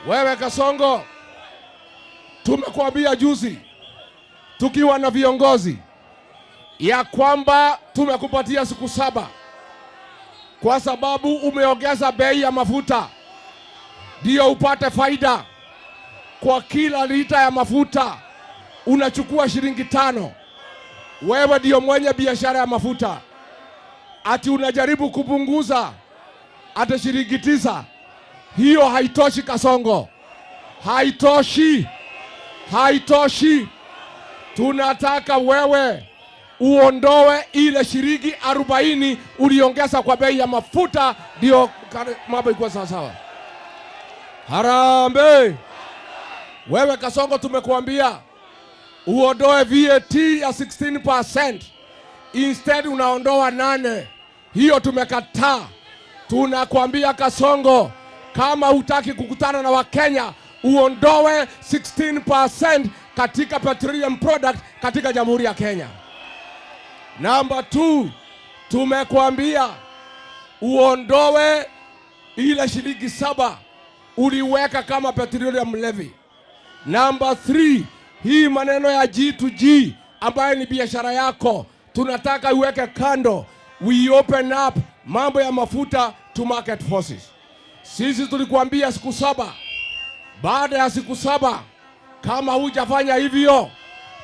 Wewe Kasongo, tumekuambia juzi tukiwa na viongozi ya kwamba tumekupatia siku 7 kwa sababu umeongeza bei ya mafuta ndio upate faida. Kwa kila lita ya mafuta unachukua shilingi 5. Wewe ndio mwenye biashara ya mafuta, ati unajaribu kupunguza ate shilingi 9. Hiyo haitoshi Kasongo, haitoshi. Tunataka wewe uondoe ile shilingi 40 uliongeza kwa bei ya mafuta, ndio mambo iko sawa sawa. Harambee! Wewe Kasongo, tumekuambia uondoe VAT ya 16%, instead unaondoa 8. Hiyo tumekataa. Tunakuambia Kasongo, kama hutaki kukutana na Wakenya, uondoe 16% katika petroleum product katika Jamhuri ya Kenya. Number 2, tumekuambia uondoe ile shilingi 7 uliweka kama petroleum levy. Number 3, hii maneno ya G2G ambayo ni biashara yako, tunataka uweke kando. We open up mambo ya mafuta to market forces. Sisi tulikuambia siku 7. Baada ya siku 7, kama hujafanya hivyo,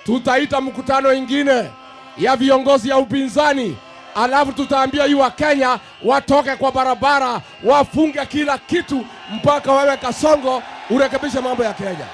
tutaita mkutano ingine ya viongozi ya upinzani, alafu tutaambia Wakenya watoke kwa barabara, wafunge kila kitu mpaka wewe Kasongo urekebishe mambo ya Kenya.